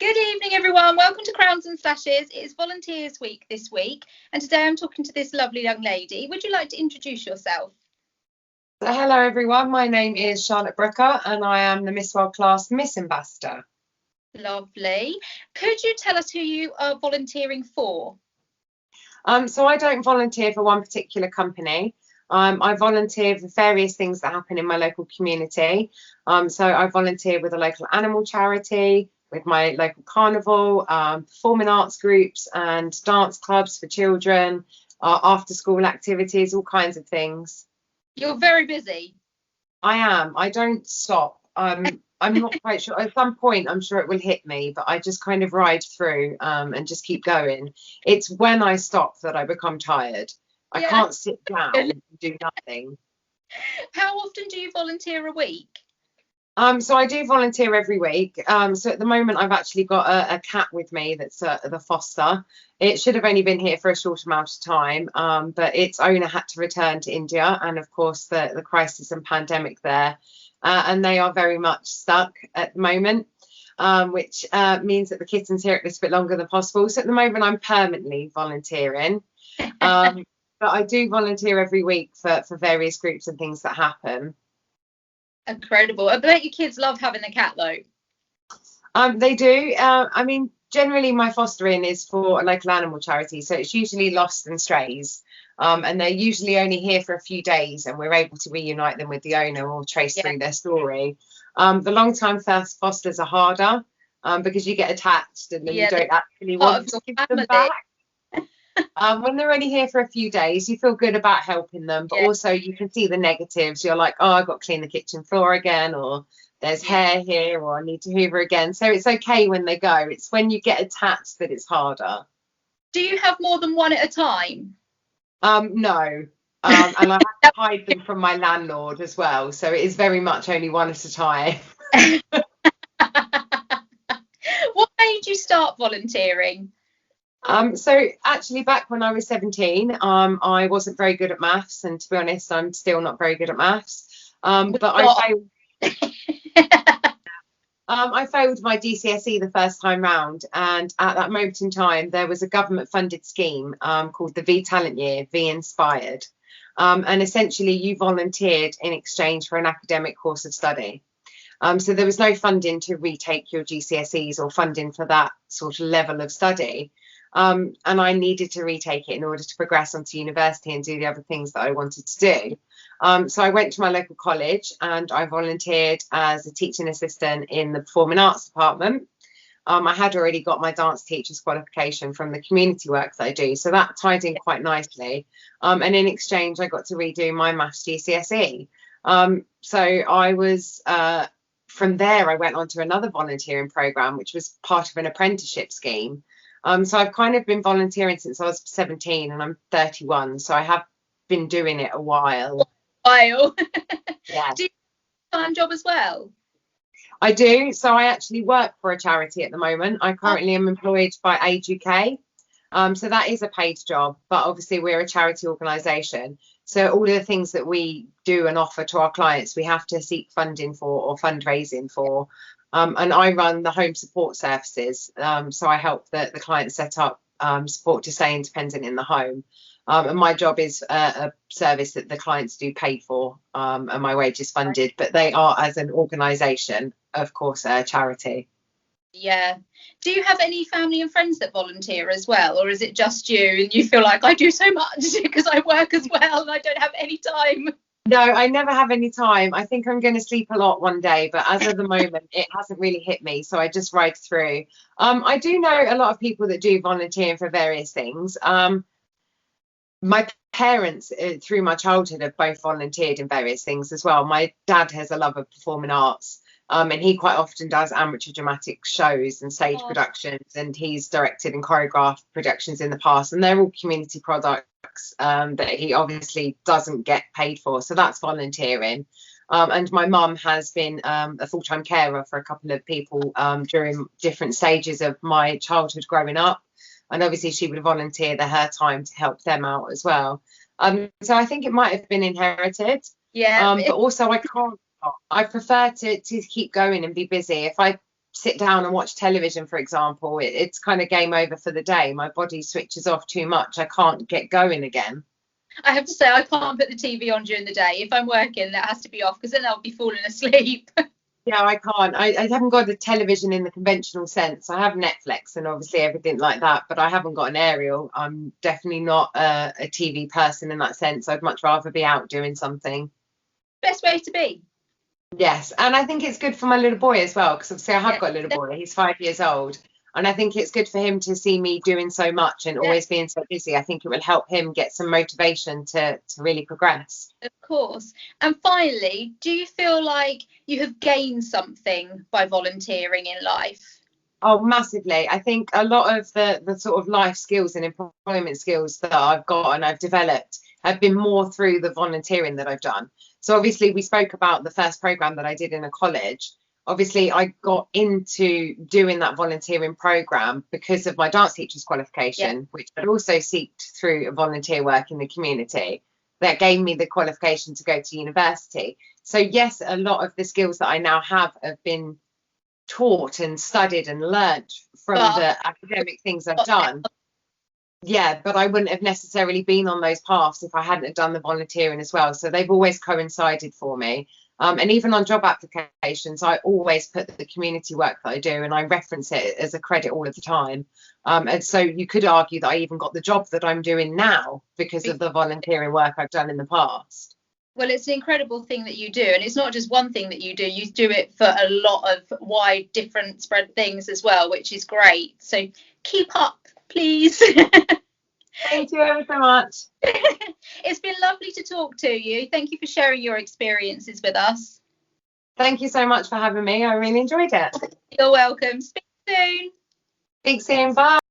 Good evening, everyone. Welcome to Crowns and Sashes. It is Volunteers Week this week, and today I'm talking to this lovely young lady. Would you like to introduce yourself? So, hello, everyone. My name is Charlotte Brooker, and I am the Miss Worldclass Miss Ambassador. Lovely. Could you tell us who you are volunteering for? So I don't volunteer for one particular company. I volunteer for various things that happen in my local community. So I volunteer with a local animal charity, with my local carnival, performing arts groups and dance clubs for children, after school activities, all kinds of things. You're very busy. I am. I don't stop. I'm not quite sure. At some point, I'm sure it will hit me, but I just kind of ride through and just keep going. It's when I stop that I become tired. I can't sit down and do nothing. How often do you volunteer a week? So I do volunteer every week. So at the moment, I've actually got a cat with me that's the foster. It should have only been here for a short amount of time, but its owner had to return to India, and of course the crisis and pandemic there, and they are very much stuck at the moment, which means that the kitten's here a little bit longer than possible. So at the moment, I'm permanently volunteering. But I do volunteer every week for various groups and things that happen. Incredible. I bet your kids love having a cat though. They do. I mean, generally my fostering is for a local animal charity, so it's usually lost and strays, and they're usually only here for a few days, and we're able to reunite them with the owner or trace through their story. The long-time fosters are harder because you get attached and then you don't actually want to give them back. When they're only here for a few days, you feel good about helping them, but also you can see the negatives. You're like, oh, I've got to clean the kitchen floor again, or there's hair here, or I need to hoover again. So it's okay when they go. It's when you get attached that it's harder. Do you have more than one at a time? No. And I have to hide them from my landlord as well. So it is very much only one at a time. What made you start volunteering? So actually back when I was 17, I wasn't very good at maths, and to be honest, I'm still not very good at maths. But I failed my GCSE the first time round, and at that moment in time, there was a government-funded scheme called the V Talent Year, V Inspired, and essentially you volunteered in exchange for an academic course of study. So there was no funding to retake your GCSEs or funding for that sort of level of study. And I needed to retake it in order to progress onto university and do the other things that I wanted to do. So I went to my local college and I volunteered as a teaching assistant in the performing arts department. I had already got my dance teacher's qualification from the community work that I do, so that tied in quite nicely. And in exchange, I got to redo my maths GCSE. So I was, from there, I went on to another volunteering programme, which was part of an apprenticeship scheme. So I've kind of been volunteering since I was 17 and I'm 31. So I have been doing it a while. Yeah. Yeah. Do you have a full-time job as well? I do. So I actually work for a charity at the moment. I currently am employed by Age UK. So that is a paid job, but obviously we're a charity organisation. So all of the things that we do and offer to our clients, we have to seek funding for or fundraising for. And I run the home support services. So I help the clients set up support to stay independent in the home. And my job is a service that the clients do pay for, and my wage is funded. But they are, as an organisation, of course, a charity. Yeah. Do you have any family and friends that volunteer as well? Or is it just you and you feel like I do so much because I work as well and I don't have any time? No, I never have any time. I think I'm going to sleep a lot one day, but as of the moment, it hasn't really hit me. So I just ride through. I do know a lot of people that do volunteering for various things. My parents, through my childhood, have both volunteered in various things as well. My dad has a love of performing arts. And he quite often does amateur dramatic shows and stage productions, and he's directed and choreographed productions in the past, and they're all community products that he obviously doesn't get paid for, so that's volunteering. And my mum has been a full-time carer for a couple of people during different stages of my childhood growing up, and obviously she would volunteer her time to help them out as well. So I think it might have been inherited. But also I prefer to keep going and be busy. If I sit down and watch television, for example, it's kind of game over for the day. My body switches off too much. I can't get going again. I have to say, I can't put the TV on during the day. If I'm working, that has to be off, because then I'll be falling asleep. Yeah, I can't. I haven't got a television in the conventional sense. I have Netflix and obviously everything like that, but I haven't got an aerial. I'm definitely not a TV person in that sense. I'd much rather be out doing something. Best way to be. Yes, and I think it's good for my little boy as well, because obviously I have got a little boy. He's 5 years old, and I think it's good for him to see me doing so much and always being so busy. I think it will help him get some motivation to really progress. Of course. And finally, do you feel like you have gained something by volunteering in life? Oh, massively. I think a lot of the sort of life skills and employment skills that I've got and I've developed have been more through the volunteering that I've done. So obviously we spoke about the first program that I did in a college. Obviously I got into doing that volunteering program because of my dance teacher's qualification, which I'd also sought through a volunteer work in the community. That gave me the qualification to go to university. So yes, a lot of the skills that I now have been taught and studied and learnt from the academic things I've done. Yeah, but I wouldn't have necessarily been on those paths if I hadn't have done the volunteering as well. So they've always coincided for me. And even on job applications, I always put the community work that I do and I reference it as a credit all of the time. And so you could argue that I even got the job that I'm doing now because of the volunteering work I've done in the past. Well, it's an incredible thing that you do. And it's not just one thing that you do it for a lot of wide, different spread things as well, which is great. So keep up, please. Thank you ever so much. It's been lovely to talk to you. Thank you for sharing your experiences with us. Thank you so much for having me. I really enjoyed it. You're welcome. Speak soon. Speak soon. Bye.